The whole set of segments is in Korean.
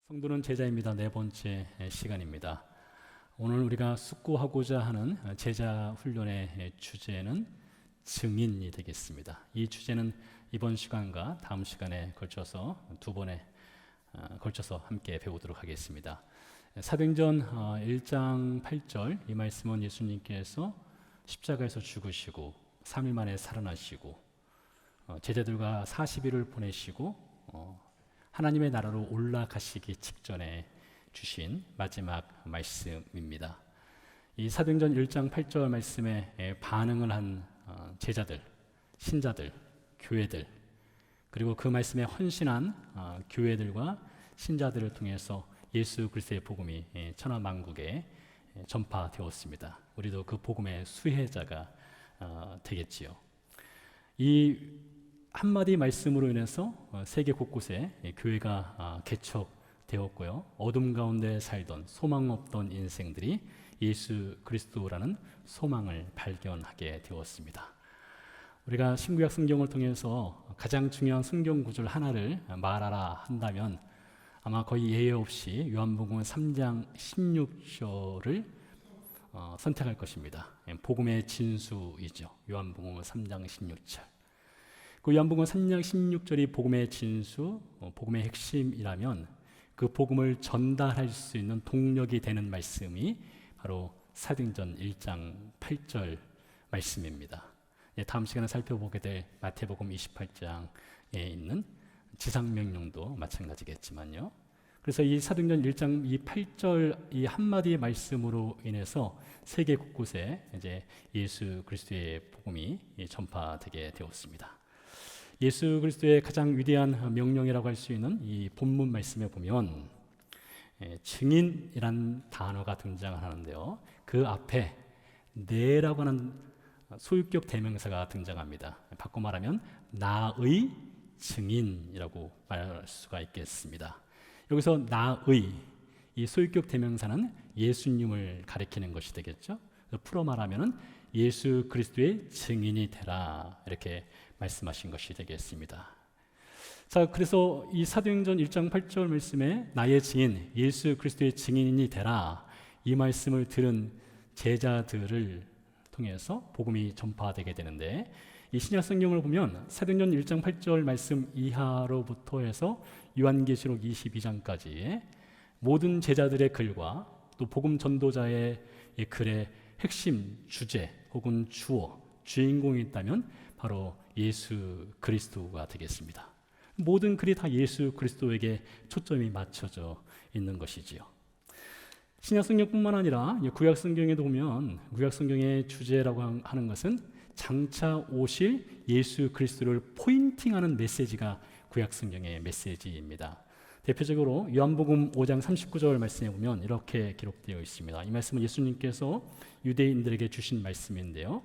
성도는 제자입니다. 네 번째 시간입니다. 오늘 우리가 숙고하고자 하는 제자 훈련의 주제는 증인이 되겠습니다. 이 주제는 이번 시간과 다음 시간에 걸쳐서 두 번에 걸쳐서 함께 배우도록 하겠습니다. 사도행전 1장 8절 이 말씀은 예수님께서 십자가에서 죽으시고 3일 만에 살아나시고 제자들과 40일을 보내시고 하나님의 나라로 올라가시기 직전에 주신 마지막 말씀입니다. 이 사도행전 1장 8절 말씀에 반응을 한 제자들, 신자들, 교회들, 그리고 그 말씀에 헌신한 교회들과 신자들을 통해서 예수 그리스도의 복음이 천하 만국에 전파되었습니다. 우리도 그 복음의 수혜자가 되겠지요. 이 한마디 말씀으로 인해서 세계 곳곳에 교회가 개척되었고요. 어둠 가운데 살던 소망 없던 인생들이 예수 그리스도라는 소망을 발견하게 되었습니다. 우리가 신구약 성경을 통해서 가장 중요한 성경 구절 하나를 말하라 한다면 아마 거의 예외 없이 요한복음 3장 16절을 선택할 것입니다. 복음의 진수이죠. 요한복음 3장 16절. 그 요한복음 3장 16절이 복음의 진수, 복음의 핵심이라면 그 복음을 전달할 수 있는 동력이 되는 말씀이 바로 사도행전 1장 8절 말씀입니다. 다음 시간에 살펴보게 될 마태복음 28장에 있는 지상명령도 마찬가지겠지만요. 그래서 이 사도행전 1장 이 8절 이 한마디의 말씀으로 인해서 세계 곳곳에 이제 예수 그리스도의 복음이 전파되게 되었습니다. 예수 그리스도의 가장 위대한 명령이라고 할 수 있는 이 본문 말씀에 보면 증인이란 단어가 등장하는데요. 그 앞에 내라고 하는 소유격 대명사가 등장합니다. 바꿔 말하면 나의 증인이라고 말할 수가 있겠습니다. 여기서 나의 이 소유격 대명사는 예수님을 가리키는 것이 되겠죠. 풀어 말하면 예수 그리스도의 증인이 되라 이렇게 말씀하신 것이 되겠습니다. 자, 그래서 이 사도행전 1장 8절 말씀에 나의 증인, 예수 그리스도의 증인이 되라 이 말씀을 들은 제자들을 통해서 복음이 전파되게 되는데 이 신약 성경을 보면 사도행전 1장 8절 말씀 이하로부터 해서 요한계시록 22장까지의 모든 제자들의 글과 또 복음 전도자의 글의 핵심 주제 혹은 주어, 주인공이 있다면 바로 예수 그리스도가 되겠습니다. 모든 글이 다 예수 그리스도에게 초점이 맞춰져 있는 것이지요. 신약 성경뿐만 아니라 구약 성경에도 보면 구약 성경의 주제라고 하는 것은 장차 오실 예수 그리스도를 포인팅하는 메시지가 구약 성경의 메시지입니다. 대표적으로 요한복음 5장 39절 말씀에 보면 이렇게 기록되어 있습니다. 이 말씀은 예수님께서 유대인들에게 주신 말씀인데요.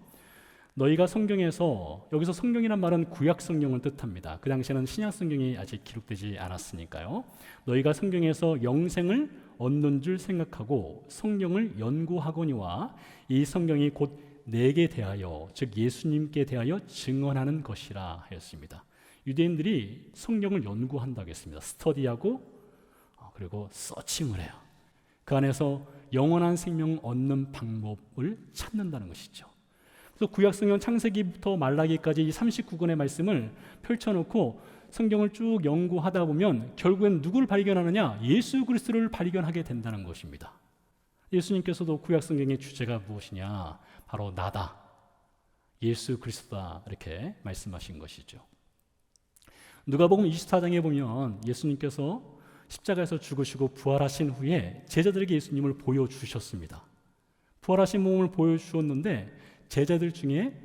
너희가 성경에서, 여기서 성경이란 말은 구약 성경을 뜻합니다. 그 당시에는 신약 성경이 아직 기록되지 않았으니까요. 너희가 성경에서 영생을 얻는 줄 생각하고 성경을 연구하거니와 이 성경이 곧 내게 대하여, 즉 예수님께 대하여 증언하는 것이라 하였습니다. 유대인들이 성경을 연구한다고 했습니다. 스터디하고 그리고 서칭을 해요. 그 안에서 영원한 생명 얻는 방법을 찾는다는 것이죠. 그래서 구약성경 창세기부터 말라기까지 이 39권의 말씀을 펼쳐놓고 성경을 쭉 연구하다 보면 결국엔 누구를 발견하느냐? 예수 그리스도를 발견하게 된다는 것입니다. 예수님께서도 구약성경의 주제가 무엇이냐? 바로 나다, 예수 그리스도다 이렇게 말씀하신 것이죠. 누가복음 24장에 보면 예수님께서 십자가에서 죽으시고 부활하신 후에 제자들에게 예수님을 보여주셨습니다. 부활하신 몸을 보여주었는데 제자들 중에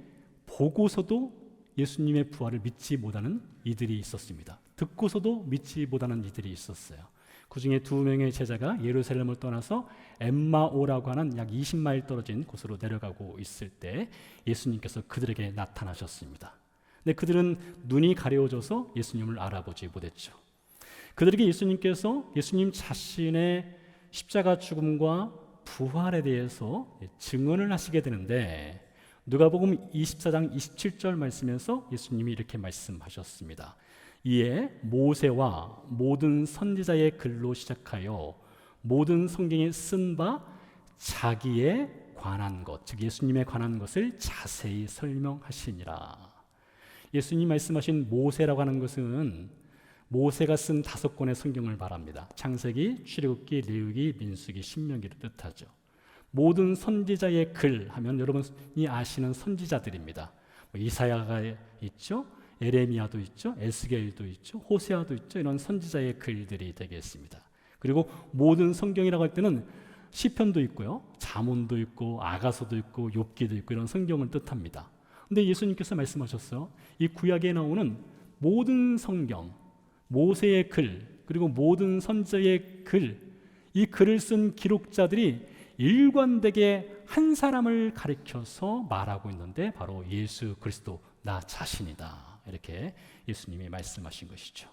보고서도 예수님의 부활을 믿지 못하는 이들이 있었습니다. 듣고서도 믿지 못하는 이들이 있었어요. 그 중에 2명의 제자가 예루살렘을 떠나서 엠마오라고 하는 약 20마일 떨어진 곳으로 내려가고 있을 때 예수님께서 그들에게 나타나셨습니다. 근데 그들은 눈이 가려워져서 예수님을 알아보지 못했죠. 그들에게 예수님께서 예수님 자신의 십자가 죽음과 부활에 대해서 증언을 하시게 되는데 누가복음 24장 27절 말씀에서 예수님이 이렇게 말씀하셨습니다. 이에 모세와 모든 선지자의 글로 시작하여 모든 성경에 쓴 바 자기에 관한 것, 즉 예수님에 관한 것을 자세히 설명하시니라. 예수님 말씀하신 모세라고 하는 것은 모세가 쓴 5권의 성경을 말합니다. 창세기, 출애굽기, 레위기, 민수기, 신명기를 뜻하죠. 모든 선지자의 글 하면 여러분이 아시는 선지자들입니다. 이사야가 있죠, 에레미야도 있죠, 에스겔도 있죠, 호세아도 있죠. 이런 선지자의 글들이 되겠습니다. 그리고 모든 성경이라고 할 때는 시편도 있고요, 잠언도 있고, 아가서도 있고, 욥기도 있고, 이런 성경을 뜻합니다. 근데 예수님께서 말씀하셨어요. 이 구약에 나오는 모든 성경, 모세의 글, 그리고 모든 선지자의 글, 이 글을 쓴 기록자들이 일관되게 한 사람을 가리켜서 말하고 있는데 바로 예수 그리스도 나 자신이다. 이렇게 예수님이 말씀하신 것이죠.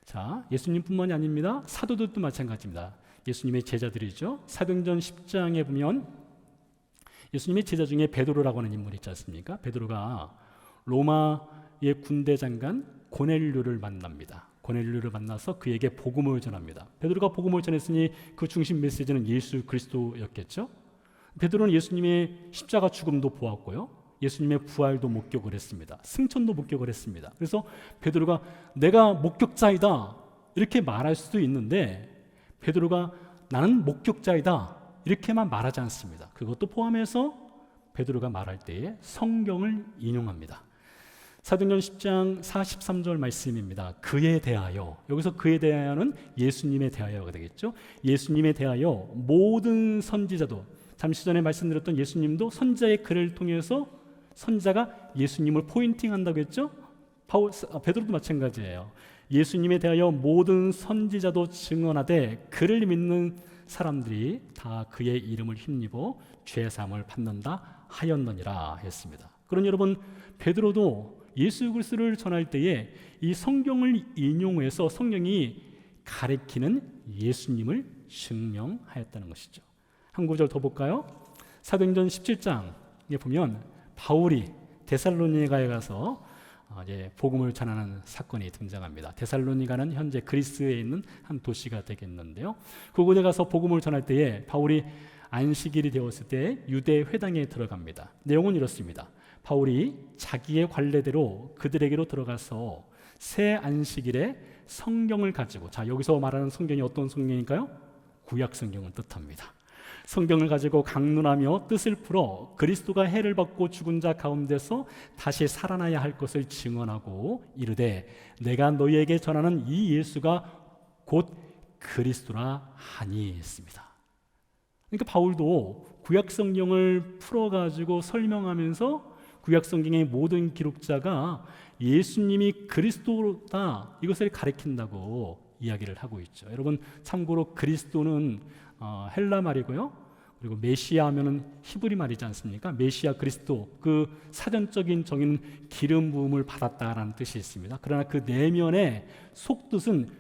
자, 예수님뿐만이 아닙니다. 사도들도 마찬가지입니다. 예수님의 제자들이죠. 사도행전 10장에 보면 예수님의 제자 중에 베드로라고 하는 인물이 있지 않습니까? 베드로가 로마의 군대 장관 고넬료를 만납니다. 고넬료를 만나서 그에게 복음을 전합니다. 베드로가 복음을 전했으니 그 중심 메시지는 예수 그리스도였겠죠. 베드로는 예수님의 십자가 죽음도 보았고요, 예수님의 부활도 목격을 했습니다. 승천도 목격을 했습니다. 그래서 베드로가 내가 목격자이다 이렇게 말할 수도 있는데, 베드로가 나는 목격자이다 이렇게만 말하지 않습니다. 그것도 포함해서 베드로가 말할 때에 성경을 인용합니다. 사도행전 10장 43절 말씀입니다. 그에 대하여, 여기서 그에 대하여는 예수님에 대하여가 되겠죠. 예수님에 대하여 모든 선지자도, 잠시 전에 말씀드렸던 예수님도 선지자의 글을 통해서 선지자가 예수님을 포인팅한다고 했죠. 베드로도 마찬가지예요. 예수님에 대하여 모든 선지자도 증언하되 그를 믿는 사람들이 다 그의 이름을 힘입어 죄사함을 받는다 하였느니라 했습니다. 그러니 여러분, 베드로도 예수 그리스도를 전할 때에 이 성경을 인용해서 성경이 가리키는 예수님을 증명하였다는 것이죠. 한 구절 더 볼까요? 사도행전 17장에 보면 바울이 데살로니가에 가서 이제 복음을 전하는 사건이 등장합니다. 데살로니가는 현재 그리스에 있는 한 도시가 되겠는데요. 그곳에 가서 복음을 전할 때에 바울이 안식일이 되었을 때 유대 회당에 들어갑니다. 내용은 이렇습니다. 바울이 자기의 관례대로 그들에게로 들어가서 새 안식일에 성경을 가지고, 자, 여기서 말하는 성경이 어떤 성경일까요? 구약 성경을 뜻합니다. 성경을 가지고 강론하며 뜻을 풀어 그리스도가 해를 받고 죽은 자 가운데서 다시 살아나야 할 것을 증언하고 이르되 내가 너희에게 전하는 이 예수가 곧 그리스도라 하니 했습니다. 그러니까 바울도 구약 성경을 풀어가지고 설명하면서 구약 성경의 모든 기록자가 예수님이 그리스도다 이것을 가리킨다고 이야기를 하고 있죠. 여러분, 참고로 그리스도는 헬라 말이고요, 그리고 메시아 하면은 히브리 말이지 않습니까? 메시아 그리스도, 그 사전적인 정의는 기름 부음을 받았다라는 뜻이 있습니다. 그러나 그 내면의 속뜻은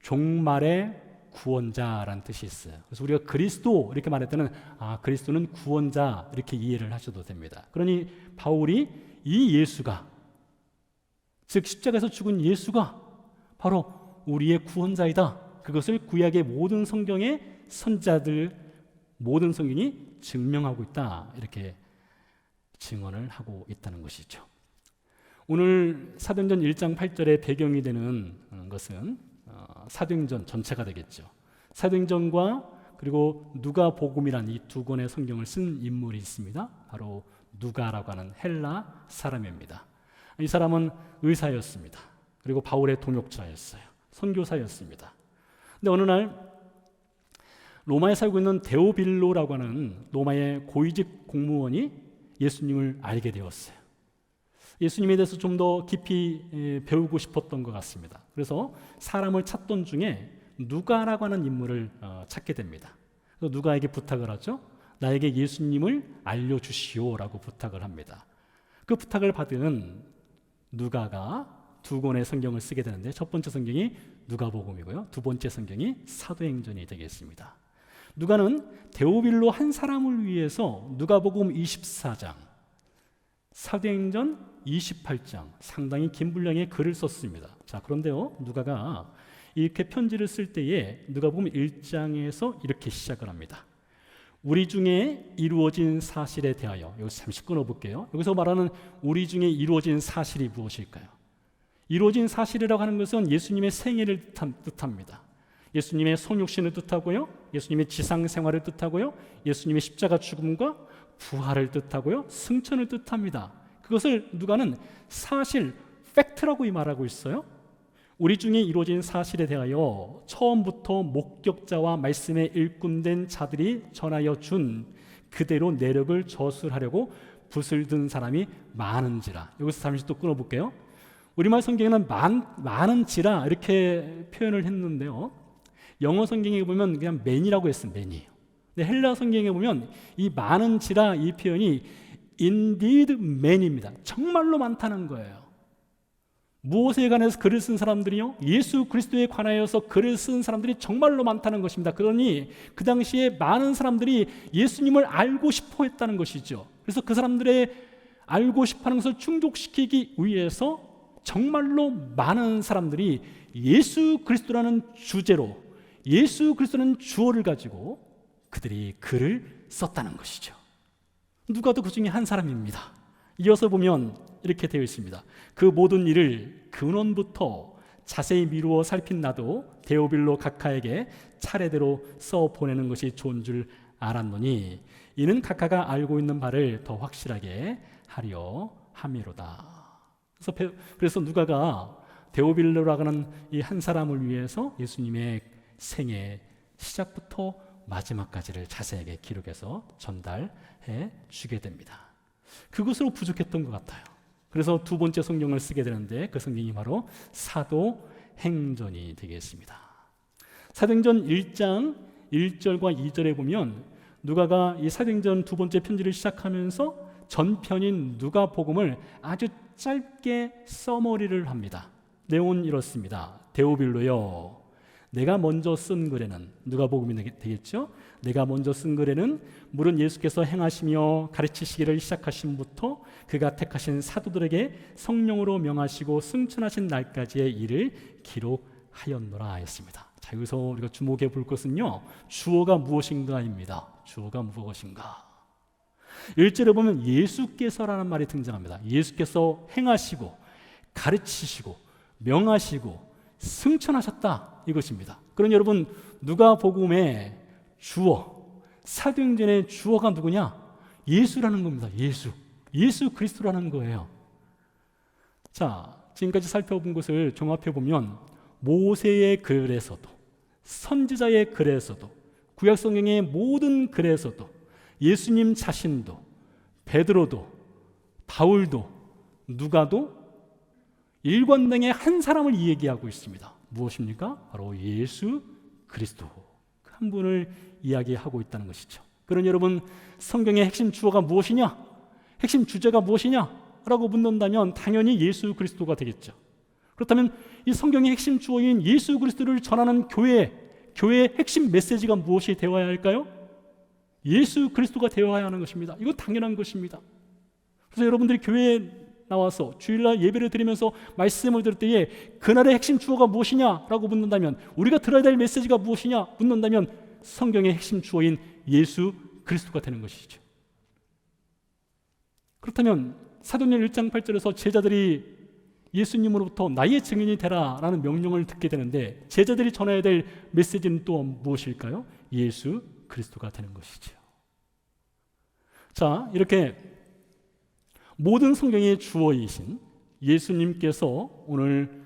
종말의 구원자라는 뜻이 있어요. 그래서 우리가 그리스도 이렇게 말할 때는 그리스도는 구원자 이렇게 이해를 하셔도 됩니다. 그러니 바울이 이 예수가, 즉 십자가에서 죽은 예수가 바로 우리의 구원자이다, 그것을 구약의 모든 성경의 선지자들 모든 성경이 증명하고 있다, 이렇게 증언을 하고 있다는 것이죠. 오늘 사도행전 1장 8절의 배경이 되는 것은 사도행전 전체가 되겠죠. 사도행전과 그리고 누가복음이란 이 두 권의 성경을 쓴 인물이 있습니다. 바로 누가라고 하는 헬라 사람입니다. 이 사람은 의사였습니다. 그리고 바울의 동역자였어요. 선교사였습니다. 근데 어느 날 로마에 살고 있는 데오빌로라고 하는 로마의 고위직 공무원이 예수님을 알게 되었어요. 예수님에 대해서 좀 더 깊이 배우고 싶었던 것 같습니다. 그래서 사람을 찾던 중에 누가라고 하는 인물을 찾게 됩니다. 그래서 누가에게 부탁을 하죠. 나에게 예수님을 알려주시오라고 부탁을 합니다. 그 부탁을 받은 누가가 두 권의 성경을 쓰게 되는데, 첫 번째 성경이 누가복음이고요, 두 번째 성경이 사도행전이 되겠습니다. 누가는 데오빌로 한 사람을 위해서 누가복음 24장, 사도행전 28장, 상당히 긴 분량의 글을 썼습니다. 자, 그런데요, 누가가 이렇게 편지를 쓸 때에 누가복음 1장에서 이렇게 시작을 합니다. 우리 중에 이루어진 사실에 대하여, 여기서 잠시 끊어볼게요. 여기서 말하는 우리 중에 이루어진 사실이 무엇일까요? 이루어진 사실이라고 하는 것은 예수님의 생애를 뜻합니다. 예수님의 성육신을 뜻하고요, 예수님의 지상생활을 뜻하고요, 예수님의 십자가 죽음과 부활을 뜻하고요, 승천을 뜻합니다. 그것을 누가는 사실, 팩트라고 말하고 있어요. 우리 중에 이루어진 사실에 대하여 처음부터 목격자와 말씀에 일꾼된 자들이 전하여 준 그대로 내력을 저술하려고 붓을 든 사람이 많은지라. 여기서 잠시 또 끊어볼게요. 우리말 성경에는 많은지라 이렇게 표현을 했는데요, 영어 성경에 보면 그냥 many라고 했어요. many. 근데 헬라 성경에 보면 이 많은지라 이 표현이 indeed many입니다. 정말로 많다는 거예요. 무엇에 관해서 글을 쓴 사람들이요? 예수 그리스도에 관하여서 글을 쓴 사람들이 정말로 많다는 것입니다. 그러니 그 당시에 많은 사람들이 예수님을 알고 싶어 했다는 것이죠. 그래서 그 사람들의 알고 싶어하는 것을 충족시키기 위해서 정말로 많은 사람들이 예수 그리스도라는 주제로, 예수 그리스도라는 주어를 가지고 그들이 글을 썼다는 것이죠. 누가도 그 중에 한 사람입니다. 이어서 보면 이렇게 되어 있습니다. 그 모든 일을 근원부터 자세히 미루어 살핀 나도 데오빌로 각하에게 차례대로 써 보내는 것이 좋은 줄 알았노니 이는 각하가 알고 있는 바를 더 확실하게 하려 함이로다. 그래서 누가가 데오빌로라고 하는 이 한 사람을 위해서 예수님의 생애 시작부터 마지막까지를 자세하게 기록해서 전달해 주게 됩니다. 그것으로 부족했던 것 같아요. 그래서 두 번째 성경을 쓰게 되는데 그 성경이 바로 사도행전이 되겠습니다. 사도행전 1장 1절과 2절에 보면 누가가 이 사도행전 두 번째 편지를 시작하면서 전편인 누가복음을 아주 짧게 서머리를 합니다. 내용은 이렇습니다. 데오빌로여, 내가 먼저 쓴 글에는, 누가복음이 되겠죠? 내가 먼저 쓴 글에는 물은 예수께서 행하시며 가르치시기를 시작하심부터 그가 택하신 사도들에게 성령으로 명하시고 승천하신 날까지의 일을 기록하였노라 했습니다. 자, 여기서 우리가 주목해 볼 것은요, 주어가 무엇인가입니다. 주어가 무엇인가? 1절에 보면 예수께서라는 말이 등장합니다. 예수께서 행하시고 가르치시고 명하시고 승천하셨다, 이것입니다. 그럼 여러분, 누가복음의 주어, 사도행전의 주어가 누구냐? 예수라는 겁니다. 예수 그리스도라는 거예요. 자, 지금까지 살펴본 것을 종합해 보면 모세의 글에서도, 선지자의 글에서도, 구약 성경의 모든 글에서도, 예수님 자신도, 베드로도, 바울도, 누가도 일관되게 한 사람을 이야기하고 있습니다. 무엇입니까? 바로 예수 그리스도, 한 분을 이야기하고 있다는 것이죠. 그러니 여러분, 성경의 핵심 주어가 무엇이냐? 핵심 주제가 무엇이냐? 라고 묻는다면 당연히 예수 그리스도가 되겠죠. 그렇다면 이 성경의 핵심 주어인 예수 그리스도를 전하는 교회의 핵심 메시지가 무엇이 되어야 할까요? 예수 그리스도가 되어야 하는 것입니다. 이거 당연한 것입니다. 그래서 여러분들이 교회에 나와서 주일날 예배를 드리면서 말씀을 들을 때에 그날의 핵심 주어가 무엇이냐라고 묻는다면, 우리가 들어야 될 메시지가 무엇이냐 묻는다면 성경의 핵심 주어인 예수 그리스도가 되는 것이죠. 그렇다면 사도행전 1장 8절에서 제자들이 예수님으로부터 나의 증인이 되라라는 명령을 듣게 되는데 제자들이 전해야 될 메시지는 또 무엇일까요? 예수 그리스도가 되는 것이죠. 자, 이렇게 모든 성경의 주어이신 예수님께서 오늘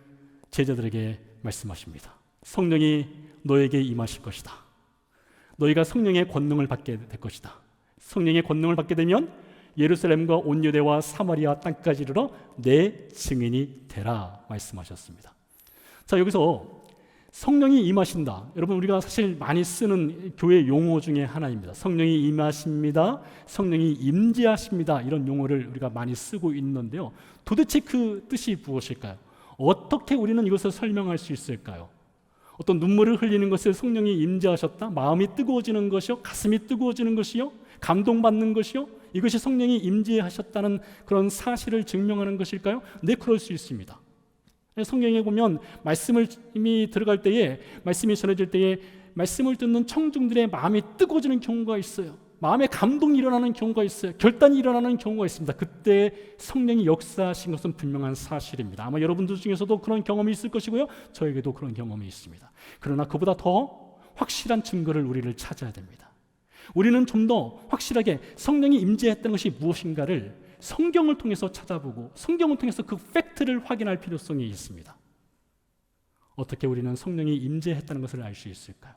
제자들에게 말씀하십니다. 성령이 너에게 임하실 것이다. 너희가 성령의 권능을 받게 될 것이다. 성령의 권능을 받게 되면 예루살렘과 온 유대와 사마리아 땅까지 이르러 내 증인이 되라 말씀하셨습니다. 자, 여기서 성령이 임하신다. 여러분, 우리가 사실 많이 쓰는 교회 용어 중에 하나입니다. 성령이 임하십니다. 성령이 임재하십니다. 이런 용어를 우리가 많이 쓰고 있는데요. 도대체 그 뜻이 무엇일까요? 어떻게 우리는 이것을 설명할 수 있을까요? 어떤 눈물을 흘리는 것을 성령이 임재하셨다? 마음이 뜨거워지는 것이요? 가슴이 뜨거워지는 것이요? 감동받는 것이요? 이것이 성령이 임재하셨다는 그런 사실을 증명하는 것일까요? 네, 그럴 수 있습니다. 성경에 보면 말씀이 들어갈 때에, 말씀이 전해질 때에 말씀을 듣는 청중들의 마음이 뜨거워지는 경우가 있어요. 마음에 감동이 일어나는 경우가 있어요. 결단이 일어나는 경우가 있습니다. 그때 성령이 역사하신 것은 분명한 사실입니다. 아마 여러분들 중에서도 그런 경험이 있을 것이고요, 저에게도 그런 경험이 있습니다. 그러나 그보다 더 확실한 증거를 우리를 찾아야 됩니다. 우리는 좀 더 확실하게 성령이 임재했다는 것이 무엇인가를 성경을 통해서 찾아보고 성경을 통해서 그 팩트를 확인할 필요성이 있습니다. 어떻게 우리는 성령이 임재했다는 것을 알 수 있을까요?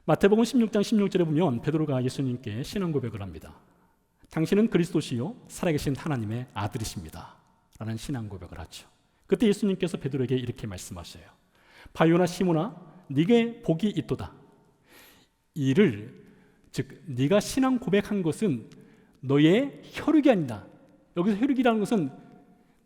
마태복음 16장 16절에 보면 베드로가 예수님께 신앙 고백을 합니다. 당신은 그리스도시요 살아계신 하나님의 아들이십니다 라는 신앙 고백을 하죠. 그때 예수님께서 베드로에게 이렇게 말씀하셔요. 바요나 시몬아, 네게 복이 있도다. 이를, 즉 네가 신앙 고백한 것은 너의 혈육이 아니다. 여기서 혈육이라는 것은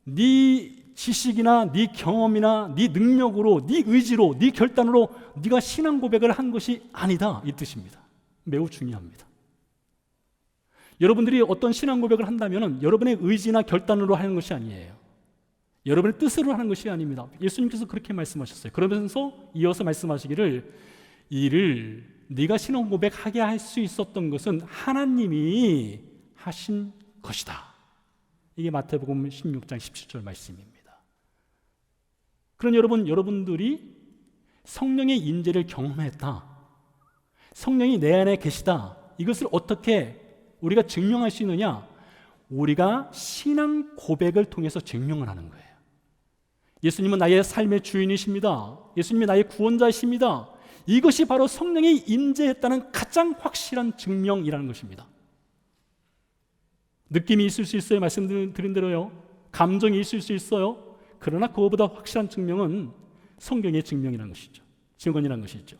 네 지식이나 네 경험이나 네 능력으로, 네 의지로, 네 결단으로 네가 신앙 고백을 한 것이 아니다, 이 뜻입니다. 매우 중요합니다. 여러분들이 어떤 신앙 고백을 한다면 여러분의 의지나 결단으로 하는 것이 아니에요. 여러분의 뜻으로 하는 것이 아닙니다. 예수님께서 그렇게 말씀하셨어요. 그러면서 이어서 말씀하시기를, 이를 네가 신앙 고백하게 할 수 있었던 것은 하나님이 하신 것이다. 이게 마태복음 16장 17절 말씀입니다. 그런 여러분들이 성령의 임재를 경험했다, 성령이 내 안에 계시다, 이것을 어떻게 우리가 증명할 수 있느냐? 우리가 신앙 고백을 통해서 증명을 하는 거예요. 예수님은 나의 삶의 주인이십니다. 예수님이 나의 구원자이십니다. 이것이 바로 성령이 임재했다는 가장 확실한 증명이라는 것입니다. 느낌이 있을 수 있어요. 말씀드린 대로요. 감정이 있을 수 있어요. 그러나 그거보다 확실한 증명은 성경의 증명이라는 것이죠. 증언이라는 것이죠.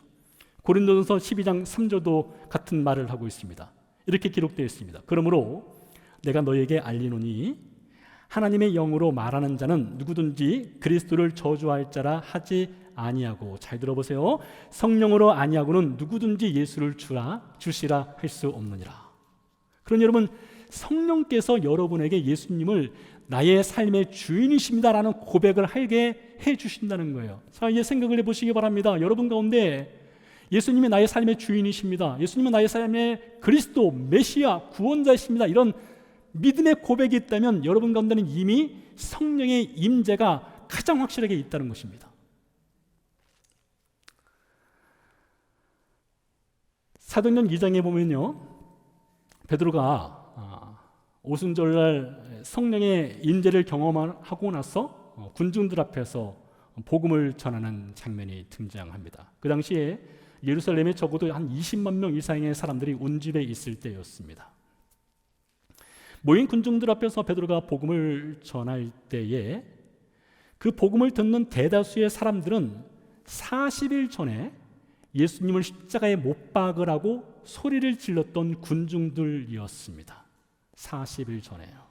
고린도전서 12장 3절도 같은 말을 하고 있습니다. 이렇게 기록되어 있습니다. 그러므로 내가 너에게 알리노니 하나님의 영으로 말하는 자는 누구든지 그리스도를 저주할 자라 하지 아니하고, 잘 들어보세요, 성령으로 아니하고는 누구든지 예수를 주시라 할 수 없느니라. 그러니 여러분, 성령께서 여러분에게 예수님을 나의 삶의 주인이십니다라는 고백을 하게 해주신다는 거예요. 자, 이제 생각을 해보시기 바랍니다. 여러분 가운데 예수님이 나의 삶의 주인이십니다, 예수님은 나의 삶의 그리스도, 메시아, 구원자이십니다, 이런 믿음의 고백이 있다면 여러분 가운데는 이미 성령의 임재가 가장 확실하게 있다는 것입니다. 사도행전 2장에 보면요, 베드로가 오순절날 성령의 임재를 경험하고 나서 군중들 앞에서 복음을 전하는 장면이 등장합니다. 그 당시에 예루살렘에 적어도 한 20만 명 이상의 사람들이 운집에 있을 때였습니다. 모인 군중들 앞에서 베드로가 복음을 전할 때에 그 복음을 듣는 대다수의 사람들은 40일 전에 예수님을 십자가에 못 박으라고 소리를 질렀던 군중들이었습니다. 40일 전에요.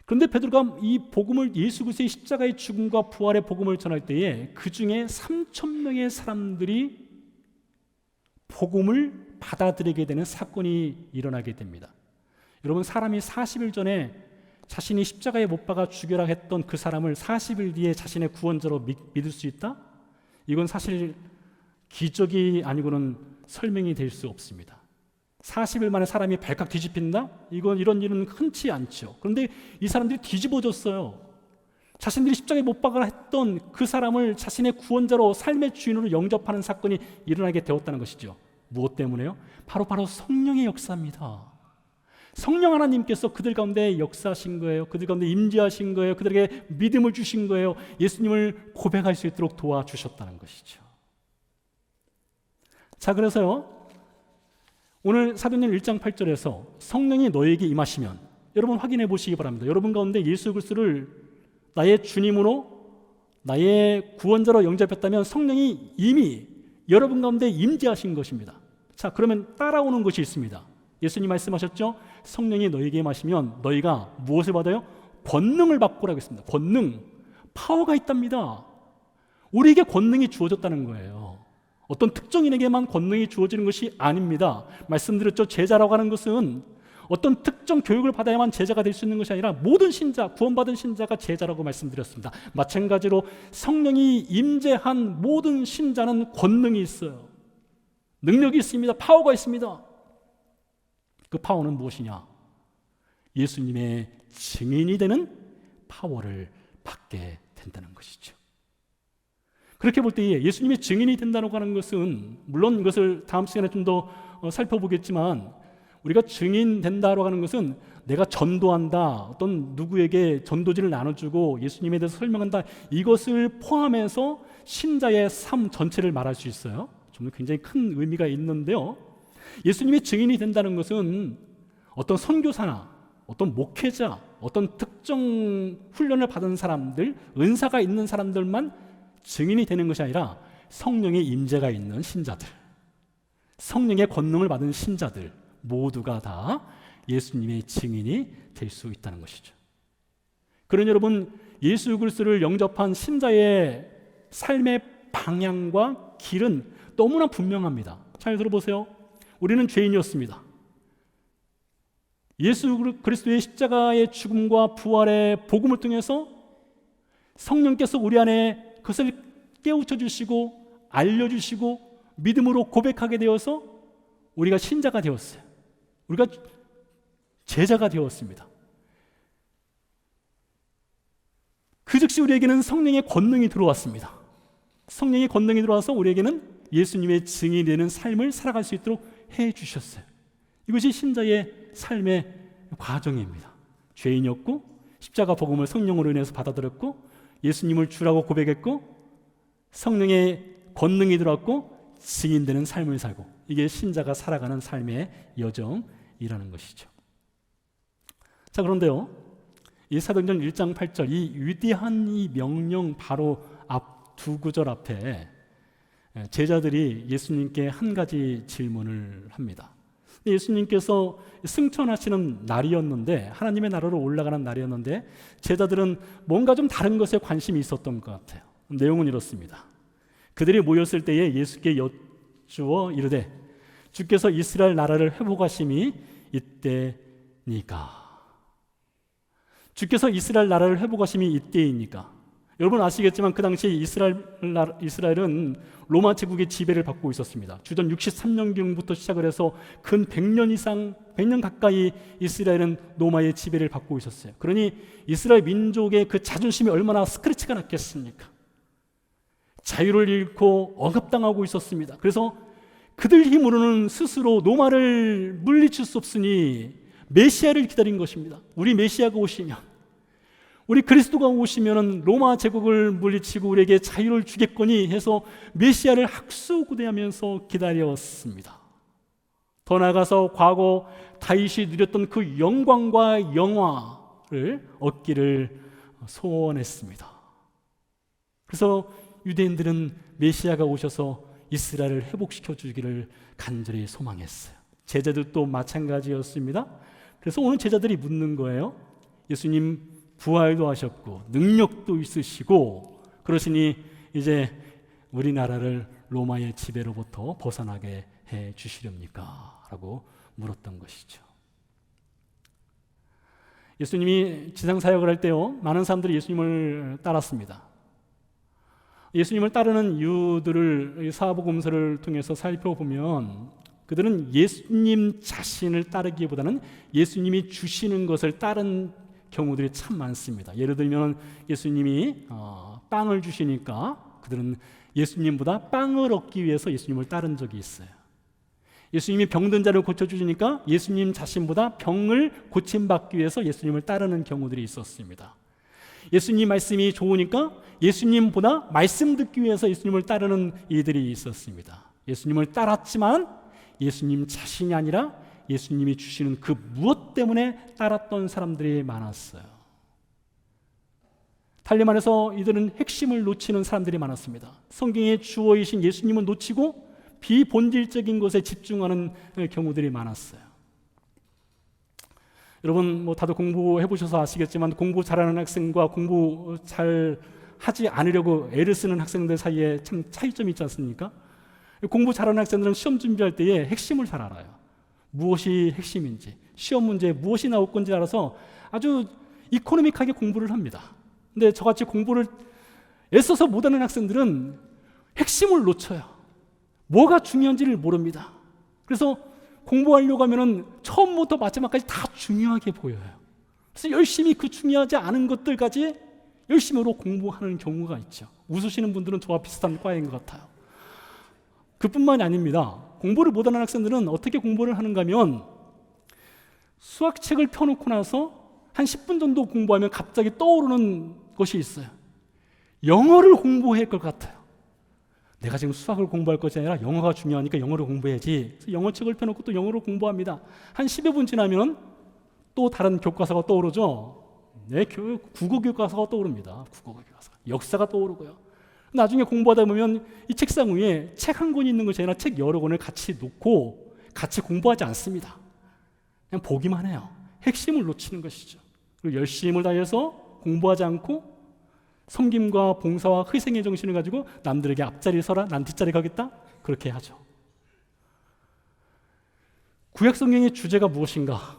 그런데 베드로가 이 복음을, 예수 그리스도의 십자가의 죽음과 부활의 복음을 전할 때에 그 중에 3,000명의 사람들이 복음을 받아들이게 되는 사건이 일어나게 됩니다. 여러분, 사람이 40일 전에 자신이 십자가에 못 박아 죽여라 했던 그 사람을 40일 뒤에 자신의 구원자로 믿을 수 있다? 이건 사실 기적이 아니고는 설명이 될 수 없습니다. 40일 만에 사람이 발칵 뒤집힌다? 이런 일은 흔치 않죠. 그런데 이 사람들이 뒤집어졌어요. 자신들이 십자가에 못 박아라 했던 그 사람을 자신의 구원자로, 삶의 주인으로 영접하는 사건이 일어나게 되었다는 것이죠. 무엇 때문에요? 바로 성령의 역사입니다. 성령 하나님께서 그들 가운데 역사하신 거예요. 그들 가운데 임재하신 거예요. 그들에게 믿음을 주신 거예요. 예수님을 고백할 수 있도록 도와주셨다는 것이죠. 자, 그래서요, 오늘 사도행전 1장 8절에서 성령이 너에게 임하시면, 여러분 확인해 보시기 바랍니다. 여러분 가운데 예수 그리스도를 나의 주님으로, 나의 구원자로 영접했다면 성령이 이미 여러분 가운데 임재하신 것입니다. 자, 그러면 따라오는 것이 있습니다. 예수님 말씀하셨죠? 성령이 너에게 임하시면 너희가 무엇을 받아요? 권능을 받고라고 했습니다. 권능, 파워가 있답니다. 우리에게 권능이 주어졌다는 거예요. 어떤 특정인에게만 권능이 주어지는 것이 아닙니다. 말씀드렸죠. 제자라고 하는 것은 어떤 특정 교육을 받아야만 제자가 될 수 있는 것이 아니라 모든 신자, 구원받은 신자가 제자라고 말씀드렸습니다. 마찬가지로 성령이 임재한 모든 신자는 권능이 있어요. 능력이 있습니다. 파워가 있습니다. 그 파워는 무엇이냐? 예수님의 증인이 되는 파워를 받게 된다는 것이죠. 그렇게 볼 때에 예수님의 증인이 된다고 하는 것은, 물론 이것을 다음 시간에 좀 더 살펴보겠지만, 우리가 증인 된다고 하는 것은 내가 전도한다, 어떤 누구에게 전도지를 나눠주고 예수님에 대해서 설명한다, 이것을 포함해서 신자의 삶 전체를 말할 수 있어요. 좀 굉장히 큰 의미가 있는데요, 예수님의 증인이 된다는 것은 어떤 선교사나 어떤 목회자, 어떤 특정 훈련을 받은 사람들, 은사가 있는 사람들만 증인이 되는 것이 아니라 성령의 임재가 있는 신자들, 성령의 권능을 받은 신자들 모두가 다 예수님의 증인이 될 수 있다는 것이죠. 그러니 여러분, 예수 그리스도를 영접한 신자의 삶의 방향과 길은 너무나 분명합니다. 잘 들어보세요. 우리는 죄인이었습니다. 예수 그리스도의 십자가의 죽음과 부활의 복음을 통해서 성령께서 우리 안에 그것을 깨우쳐 주시고 알려주시고 믿음으로 고백하게 되어서 우리가 신자가 되었어요. 우리가 제자가 되었습니다. 그 즉시 우리에게는 성령의 권능이 들어왔습니다. 성령의 권능이 들어와서 우리에게는 예수님의 증인이 되는 삶을 살아갈 수 있도록 해 주셨어요. 이것이 신자의 삶의 과정입니다. 죄인이었고 십자가 복음을 성령으로 인해서 받아들였고 예수님을 주라고 고백했고 성령의 권능이 들어왔고 증인되는 삶을 살고, 이게 신자가 살아가는 삶의 여정이라는 것이죠. 자, 그런데요, 이 사도행전 1장 8절 이 위대한 이 명령 바로 앞 두 구절 앞에 제자들이 예수님께 한 가지 질문을 합니다. 예수님께서 승천하시는 날이었는데, 하나님의 나라로 올라가는 날이었는데 제자들은 뭔가 좀 다른 것에 관심이 있었던 것 같아요. 내용은 이렇습니다. 그들이 모였을 때에 예수께 여쭈어 이르되 주께서 이스라엘 나라를 회복하심이 이때니까. 주께서 이스라엘 나라를 회복하심이 이때이니까. 여러분 아시겠지만 그 당시 이스라엘은 로마 제국의 지배를 받고 있었습니다. 주전 63년경부터 시작을 해서 근 100년 이상, 100년 가까이 이스라엘은 로마의 지배를 받고 있었어요. 그러니 이스라엘 민족의 그 자존심이 얼마나 스크래치가 났겠습니까? 자유를 잃고 억압당하고 있었습니다. 그래서 그들 힘으로는 스스로 로마를 물리칠 수 없으니 메시아를 기다린 것입니다. 우리 메시아가 오시면, 우리 그리스도가 오시면 로마 제국을 물리치고 우리에게 자유를 주겠거니 해서 메시아를 학수고대하면서 기다렸습니다. 더 나아가서 과거 다윗이 누렸던 그 영광과 영화를 얻기를 소원했습니다. 그래서 유대인들은 메시아가 오셔서 이스라엘을 회복시켜 주기를 간절히 소망했어요. 제자들도 마찬가지였습니다. 그래서 오늘 제자들이 묻는 거예요. 예수님 부활도 하셨고 능력도 있으시고 그러시니 이제 우리나라를 로마의 지배로부터 벗어나게 해 주시렵니까? 라고 물었던 것이죠. 예수님이 지상사역을 할 때요, 많은 사람들이 예수님을 따랐습니다. 예수님을 따르는 이유들을 사복음서를 통해서 살펴보면 그들은 예수님 자신을 따르기보다는 예수님이 주시는 것을 따른 경우들이 참 많습니다. 예를 들면 예수님이 빵을 주시니까 그들은 예수님보다 빵을 얻기 위해서 예수님을 따른 적이 있어요. 예수님이 병든 자를 고쳐주시니까 예수님 자신보다 병을 고침받기 위해서 예수님을 따르는 경우들이 있었습니다. 예수님 말씀이 좋으니까 예수님보다 말씀 듣기 위해서 예수님을 따르는 이들이 있었습니다. 예수님을 따랐지만 예수님 자신이 아니라 예수님이 주시는 그 무엇 때문에 따랐던 사람들이 많았어요. 달리 말해서 이들은 핵심을 놓치는 사람들이 많았습니다. 성경에 주어이신 예수님은 놓치고 비본질적인 것에 집중하는 경우들이 많았어요. 여러분 다들 공부해 보셔서 아시겠지만 공부 잘하는 학생과 공부 잘 하지 않으려고 애를 쓰는 학생들 사이에 참 차이점이 있지 않습니까? 공부 잘하는 학생들은 시험 준비할 때에 핵심을 잘 알아요. 무엇이 핵심인지, 시험 문제에 무엇이 나올 건지 알아서 아주 이코노믹하게 공부를 합니다. 근데 저같이 공부를 애써서 못하는 학생들은 핵심을 놓쳐요. 뭐가 중요한지를 모릅니다. 그래서 공부하려고 하면은 처음부터 마지막까지 다 중요하게 보여요. 그래서 열심히 그 중요하지 않은 것들까지 열심으로 공부하는 경우가 있죠. 웃으시는 분들은 저와 비슷한 과인 것 같아요. 그뿐만이 아닙니다. 공부를 못하는 학생들은 어떻게 공부를 하는가 하면 수학책을 펴놓고 나서 한 10분 정도 공부하면 갑자기 떠오르는 것이 있어요. 영어를 공부해야 할 것 같아요. 내가 지금 수학을 공부할 것이 아니라 영어가 중요하니까 영어를 공부해야지. 그래서 영어책을 펴놓고 또 영어를 공부합니다. 한 10여 분 지나면 또 다른 교과서가 떠오르죠. 네, 국어 교과서가 떠오릅니다. 국어 교과서, 역사가 떠오르고요. 나중에 공부하다 보면 이 책상 위에 책 한 권이 있는 것이 아니라 책 여러 권을 같이 놓고 같이 공부하지 않습니다. 그냥 보기만 해요. 핵심을 놓치는 것이죠. 그리고 열심을 다해서 공부하지 않고 섬김과 봉사와 희생의 정신을 가지고 남들에게 앞자리 서라, 난 뒷자리 가겠다, 그렇게 하죠. 구약 성경의 주제가 무엇인가?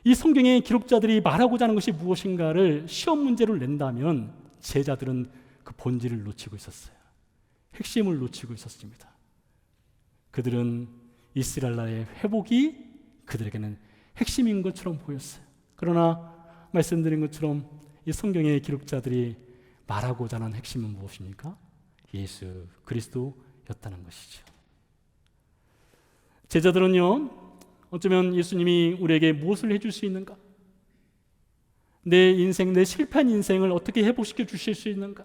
이 성경의 기록자들이 말하고자 하는 것이 무엇인가를 시험 문제로 낸다면 제자들은 그 본질을 놓치고 있었어요. 핵심을 놓치고 있었습니다. 그들은 이스라엘 나라의 회복이 그들에게는 핵심인 것처럼 보였어요. 그러나 말씀드린 것처럼 이 성경의 기록자들이 말하고자 하는 핵심은 무엇입니까? 예수 그리스도였다는 것이죠. 제자들은요, 어쩌면 예수님이 우리에게 무엇을 해줄 수 있는가? 내 인생, 내 실패한 인생을 어떻게 회복시켜 주실 수 있는가?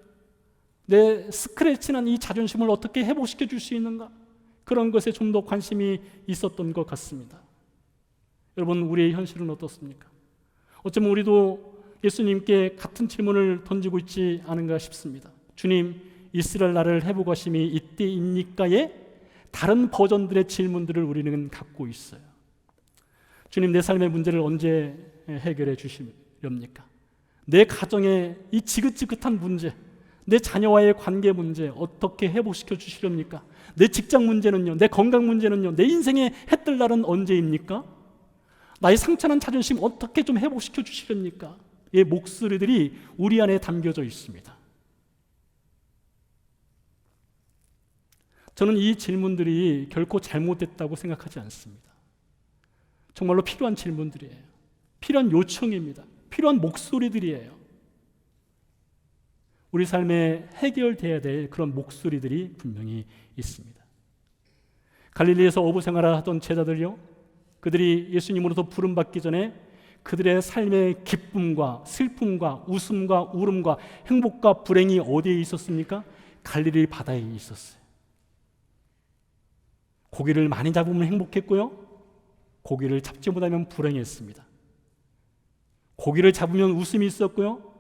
내 스크래치난 이 자존심을 어떻게 회복시켜 줄 수 있는가? 그런 것에 좀 더 관심이 있었던 것 같습니다. 여러분, 우리의 현실은 어떻습니까? 어쩌면 우리도 예수님께 같은 질문을 던지고 있지 않은가 싶습니다. 주님, 이스라엘 나라를 회복하심이 이때입니까의 다른 버전들의 질문들을 우리는 갖고 있어요. 주님, 내 삶의 문제를 언제 해결해 주시렵니까? 내 가정의 이 지긋지긋한 문제, 내 자녀와의 관계 문제 어떻게 회복시켜 주시렵니까? 내 직장 문제는요, 내 건강 문제는요, 내 인생의 해뜰 날은 언제입니까? 나의 상처난 자존심 어떻게 좀 회복시켜 주시렵니까? 이 목소리들이 우리 안에 담겨져 있습니다. 저는 이 질문들이 결코 잘못됐다고 생각하지 않습니다. 정말로 필요한 질문들이에요. 필요한 요청입니다. 필요한 목소리들이에요. 우리 삶에 해결돼야 될 그런 목소리들이 분명히 있습니다. 갈릴리에서 어부 생활을 하던 제자들요, 그들이 예수님으로부터 부름받기 전에 그들의 삶의 기쁨과 슬픔과 웃음과 울음과 행복과 불행이 어디에 있었습니까? 갈릴리 바다에 있었어요. 고기를 많이 잡으면 행복했고요, 고기를 잡지 못하면 불행했습니다. 고기를 잡으면 웃음이 있었고요,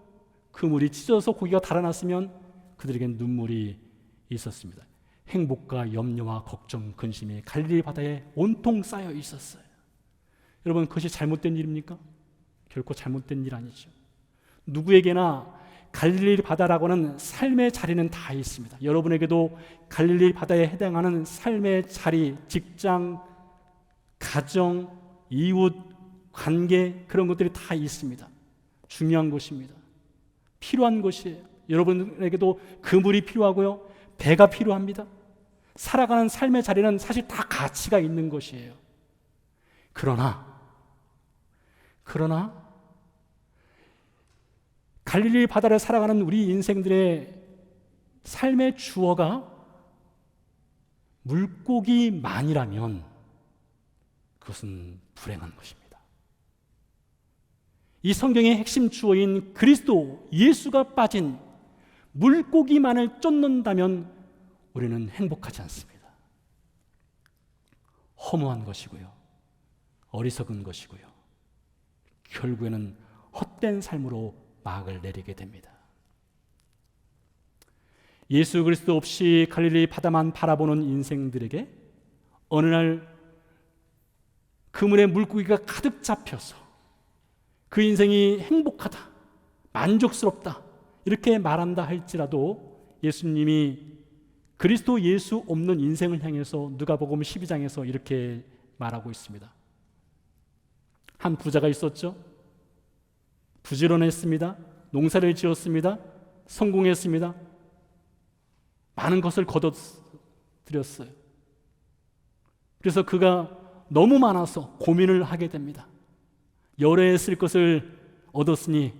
그물이 찢어서 고기가 달아났으면 그들에겐 눈물이 있었습니다. 행복과 염려와 걱정, 근심이 갈릴리 바다에 온통 쌓여 있었어요. 여러분, 그것이 잘못된 일입니까? 결코 잘못된 일 아니죠. 누구에게나 갈릴리 바다라고 하는 삶의 자리는 다 있습니다. 여러분에게도 갈릴리 바다에 해당하는 삶의 자리, 직장, 가정, 이웃, 관계, 그런 것들이 다 있습니다. 중요한 것입니다. 필요한 것이에요. 여러분에게도 그물이 필요하고요, 배가 필요합니다. 살아가는 삶의 자리는 사실 다 가치가 있는 것이에요. 그러나 갈릴리 바다를 살아가는 우리 인생들의 삶의 주어가 물고기만이라면 그것은 불행한 것입니다. 이 성경의 핵심 주어인 그리스도 예수가 빠진 물고기만을 쫓는다면 우리는 행복하지 않습니다. 허무한 것이고요, 어리석은 것이고요, 결국에는 헛된 삶으로 막을 내리게 됩니다. 예수 그리스도 없이 갈릴리 바다만 바라보는 인생들에게 어느 날 그물에 물고기가 가득 잡혀서 그 인생이 행복하다, 만족스럽다 이렇게 말한다 할지라도 예수님이 그리스도 예수 없는 인생을 향해서 누가복음 12장에서 이렇게 말하고 있습니다. 한 부자가 있었죠. 부지런했습니다. 농사를 지었습니다. 성공했습니다. 많은 것을 거둬들였어요. 그래서 그가 너무 많아서 고민을 하게 됩니다. 여러 해 쓸 것을 얻었으니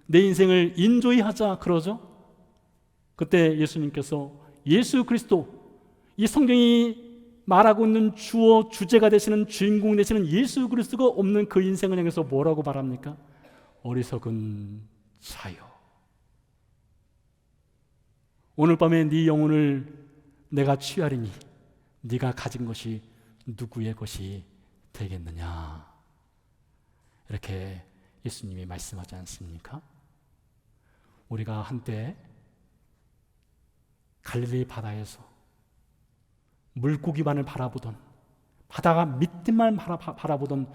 내 인생을 인조이 하자 그러죠. 그때 예수님께서 예수 그리스도, 이 성경이 말하고 있는 주어 주제가 되시는 주인공 되시는 예수 그리스도가 없는 그 인생을 향해서 뭐라고 말합니까? 어리석은 자요, 오늘 밤에 네 영혼을 내가 취하리니 네가 가진 것이 누구의 것이 되겠느냐, 이렇게 예수님이 말씀하지 않습니까? 우리가 한때 갈릴리 바다에서 물고기만을 바라보던, 바다가 밑에만 바라보던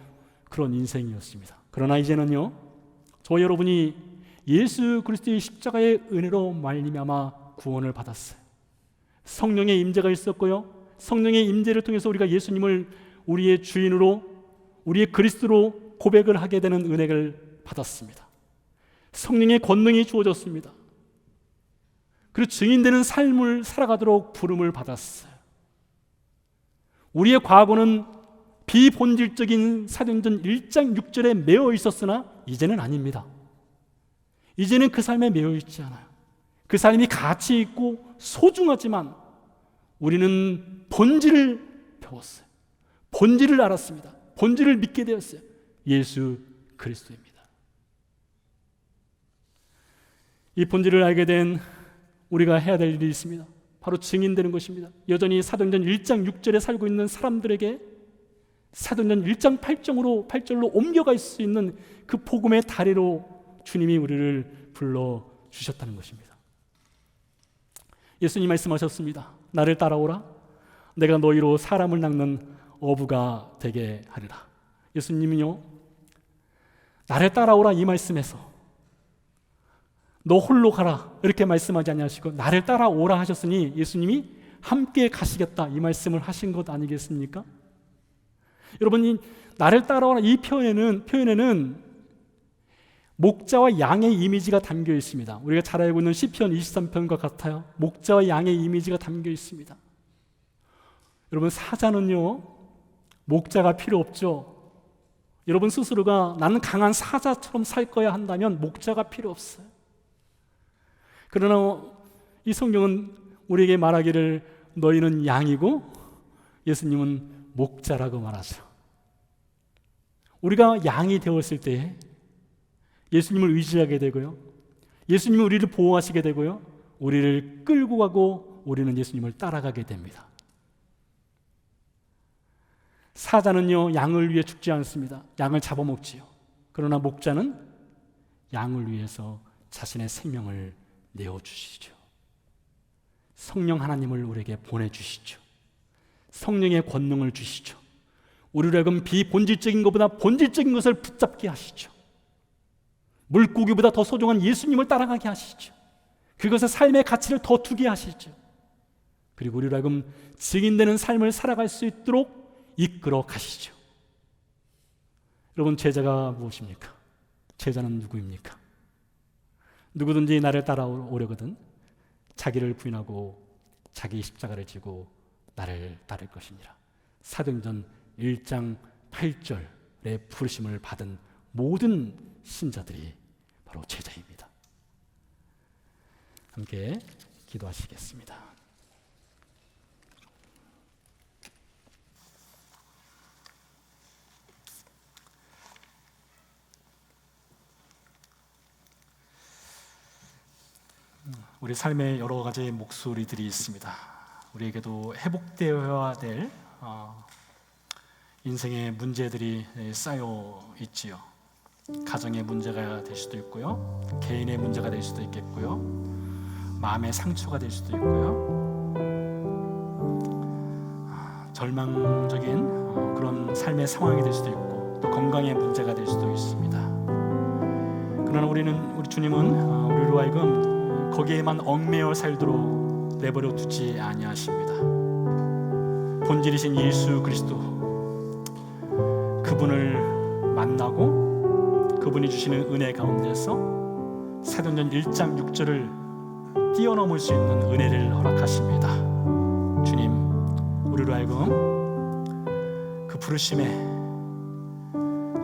그런 인생이었습니다. 그러나 이제는요, 저 여러분이 예수 그리스도의 십자가의 은혜로 말미암아 구원을 받았어요. 성령의 임재가 있었고요, 성령의 임재를 통해서 우리가 예수님을 우리의 주인으로, 우리의 그리스도로 고백을 하게 되는 은혜를 받았습니다. 성령의 권능이 주어졌습니다. 그리고 증인되는 삶을 살아가도록 부름을 받았어요. 우리의 과거는 비본질적인 사도행전 1장 6절에 매여 있었으나 이제는 아닙니다. 이제는 그 삶에 매여 있지 않아요. 그 삶이 가치 있고 소중하지만 우리는 본질을 배웠어요. 본질을 알았습니다. 본질을 믿게 되었어요. 예수 그리스도입니다. 이 본질을 알게 된 우리가 해야 될 일이 있습니다. 바로 증인되는 것입니다. 여전히 사도행전 1장 6절에 살고 있는 사람들에게 사도행전 1장 8절로 옮겨갈 수 있는 그 복음의 다리로 주님이 우리를 불러주셨다는 것입니다. 예수님 말씀하셨습니다. 나를 따라오라. 내가 너희로 사람을 낚는 어부가 되게 하리라. 예수님은요, 나를 따라오라 이 말씀에서 너 홀로 가라 이렇게 말씀하지 아니하시고 나를 따라오라 하셨으니 예수님이 함께 가시겠다 이 말씀을 하신 것 아니겠습니까? 여러분, 이 나를 따라오라 이 표현에는 목자와 양의 이미지가 담겨 있습니다. 우리가 잘 알고 있는 시편 23편과 같아요. 목자와 양의 이미지가 담겨 있습니다. 여러분, 사자는요, 목자가 필요 없죠. 여러분 스스로가 나는 강한 사자처럼 살 거야 한다면 목자가 필요 없어요. 그러나 이 성경은 우리에게 말하기를 너희는 양이고 예수님은 목자라고 말하죠. 우리가 양이 되었을 때 예수님을 의지하게 되고요, 예수님이 우리를 보호하시게 되고요, 우리를 끌고 가고 우리는 예수님을 따라가게 됩니다. 사자는요, 양을 위해 죽지 않습니다. 양을 잡아먹지요. 그러나 목자는 양을 위해서 자신의 생명을 내어주시죠. 성령 하나님을 우리에게 보내주시죠. 성령의 권능을 주시죠. 우리로 하여금 비본질적인 것보다 본질적인 것을 붙잡게 하시죠. 물고기보다 더 소중한 예수님을 따라가게 하시죠. 그것의 삶의 가치를 더 두게 하시죠. 그리고 우리로 하여금 증인되는 삶을 살아갈 수 있도록 이끌어 가시죠. 여러분, 제자가 무엇입니까? 제자는 누구입니까? 누구든지 나를 따라오려거든 자기를 부인하고 자기 십자가를 지고 나를 따를 것이니라. 사도행전 1장 8절의 부르심을 받은 모든 신자들이 바로 제자입니다. 함께 기도하시겠습니다. 우리 삶에 여러 가지 목소리들이 있습니다. 우리에게도 회복되어야 될 인생의 문제들이 쌓여 있지요. 가정의 문제가 될 수도 있고요, 개인의 문제가 될 수도 있겠고요, 마음의 상처가 될 수도 있고요, 절망적인 그런 삶의 상황이 될 수도 있고, 또 건강의 문제가 될 수도 있습니다. 그러나 우리 주님은 우리로 하여금 거기에만 얽매여 살도록 내버려 두지 아니하십니다. 본질이신 예수 그리스도, 그분을 만나고 그분이 주시는 은혜 가운데서 사도행전 1장 6절을 뛰어넘을 수 있는 은혜를 허락하십니다. 주님, 우리로 하여금 그 부르심에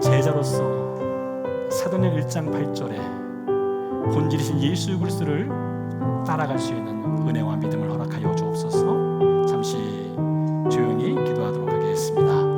제자로서 사도행전 1장 8절에 본질이신 예수 그리스도를 따라갈 수 있는 은혜와 믿음을 허락하여 주옵소서. 잠시 조용히 기도하도록 하겠습니다.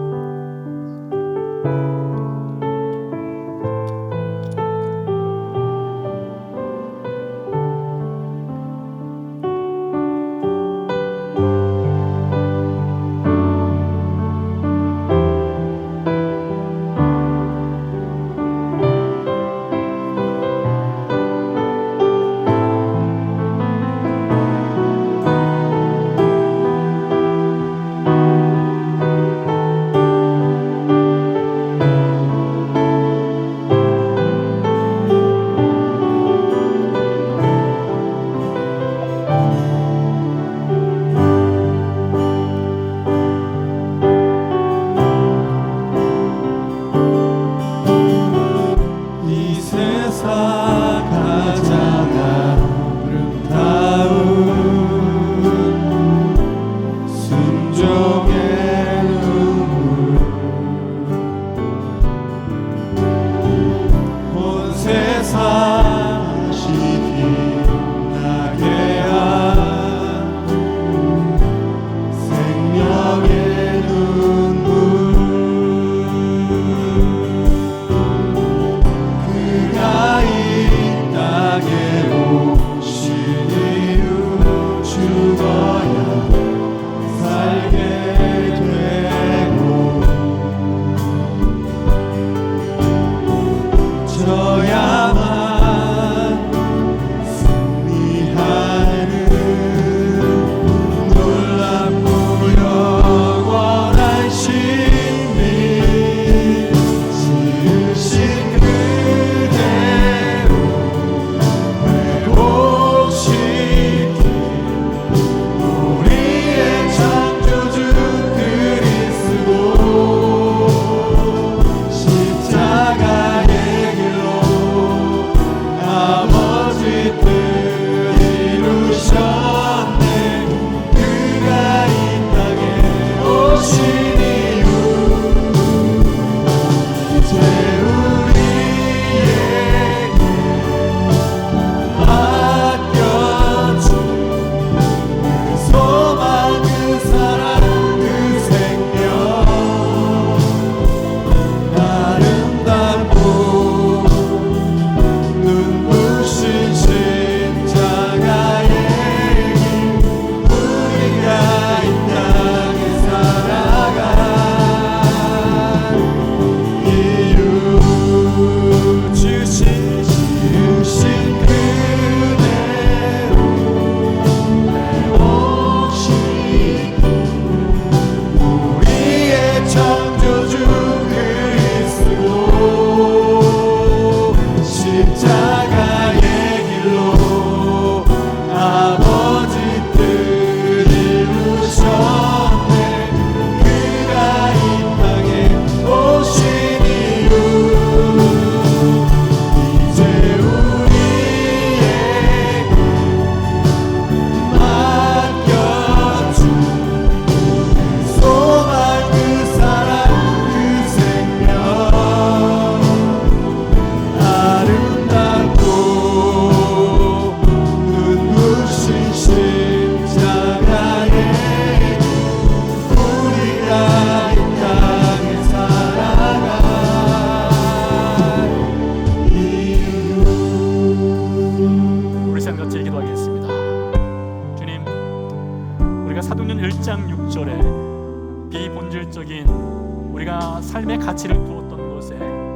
삶의 가치를 두었던 것에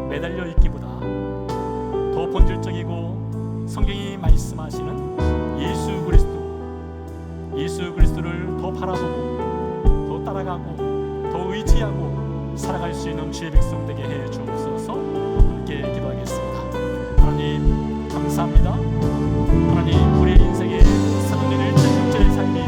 매달려 있기보다 더 본질적이고 성경이 말씀하시는 예수 그리스도를 더 바라보고 더 따라가고 더 의지하고 살아갈 수 있는 주의 백성 되게 해 주옵소서. 함께 기도하겠습니다. 하나님 감사합니다. 하나님 우리의 인생의 사도행전 1장 6절의 삶이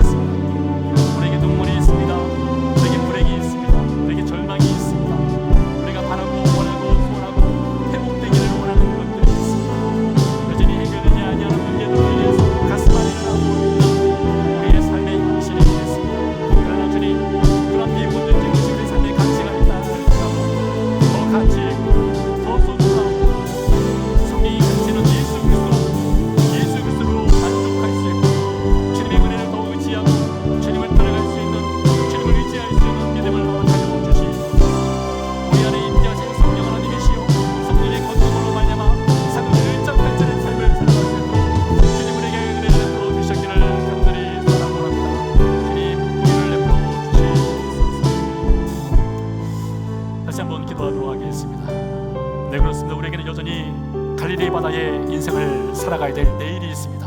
인생을 살아가야 될 내일이 있습니다.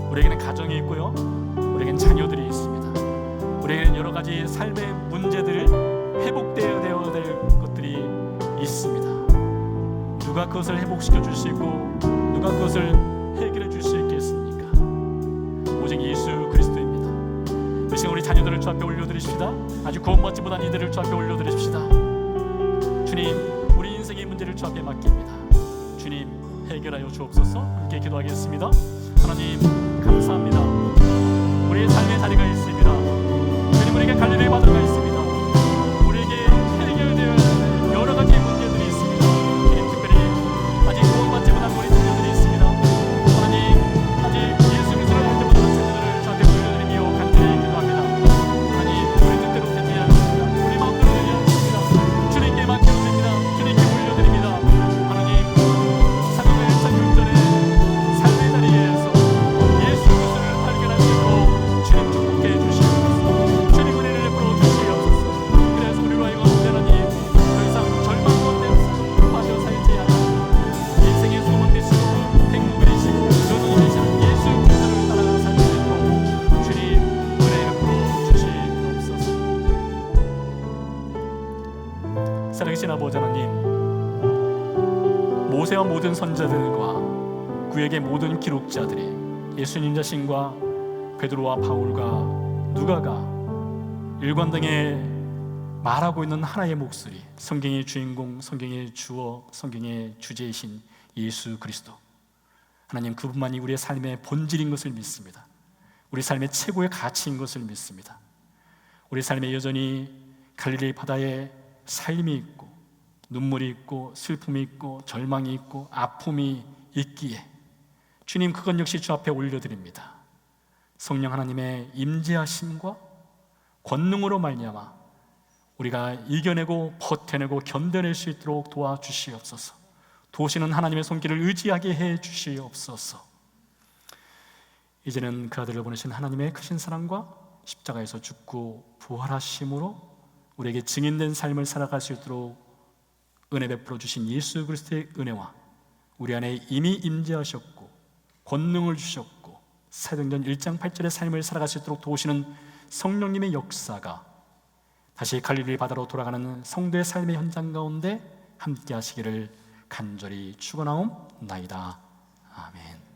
우리에게는 가정이 있고요, 우리에게는 자녀들이 있습니다. 우리에게는 여러 가지 삶의 문제들을 회복되어야 될 것들이 있습니다. 누가 그것을 회복시켜 줄 수 있고 누가 그것을 해결해 줄 수 있겠습니까? 오직 예수 그리스도입니다. 그 시간 우리 자녀들을 주 앞에 올려드리십시다. 아직 구원받지 못한 이들을 주 앞에 올려드리십시다. 주님, 우리 인생의 문제를 주 앞에 맡깁니다. 주님, 해결하여 주옵소서. 함께 기도하겠습니다. 하나님, 감사합니다. 우리의 삶의 자리가 있습니다. 주님, 우리에게 갈 일을 받아가 있습니다. 우리에게 해결되어야 할 여러 가지 문제들이 있습니다. 주님, 특별히 아직 구원받지 못한 우리 자녀들이 있습니다. 하나님, 아직 예수 그리스도를 알지 못한 자녀들을 저한테 올려드리며 간절히 기도합니다. 하나님, 우리 뜻대로 되지 않습니다. 우리 마음대로 되지 않습니다. 주님께 맡겨드립니다. 주님께 올려드립니다. 하나님, 사도의 16절에 삶의 자리에서 예수 그리스도를 발견할 수 있도록 주님 축복해 주시옵소서. 주님 은혜를 베풀어 주시옵소서. 그래서 우리로 하여금 하나님, 더 이상 절망 가운데 빠져 살지 않아 인생의 소망 되시고 행복을 이시고 전원을 이시는 예수 그리스도를 따라가 살수 있도록 주님 은혜 베풀어 주시옵소서. 살아계신 아버지 하나님, 모세와 모든 선자들과 구약의 모든 기록자들이 예수님 자신과 베드로와 바울과 누가가 일관되게 말하고 있는 하나의 목소리, 성경의 주인공, 성경의 주어, 성경의 주제이신 예수 그리스도. 하나님, 그분만이 우리의 삶의 본질인 것을 믿습니다. 우리 삶의 최고의 가치인 것을 믿습니다. 우리 삶에 여전히 갈릴리 바다에 삶이 있고 눈물이 있고 슬픔이 있고 절망이 있고 아픔이 있기에 주님, 그것 역시 주 앞에 올려드립니다. 성령 하나님의 임재하심과 권능으로 말미암아 우리가 이겨내고 버텨내고 견뎌낼 수 있도록 도와주시옵소서. 도우시는 하나님의 손길을 의지하게 해 주시옵소서. 이제는 그 아들을 보내신 하나님의 크신 사랑과 십자가에서 죽고 부활하심으로 우리에게 증인된 삶을 살아갈 수 있도록 은혜 베풀어 주신 예수 그리스도의 은혜와 우리 안에 이미 임재하셨고 권능을 주셨고 사도행전 1장 8절의 삶을 살아갈 수 있도록 도우시는 성령님의 역사가 다시 갈릴리 바다로 돌아가는 성도의 삶의 현장 가운데 함께 하시기를 간절히 축원하옵나이다. 아멘.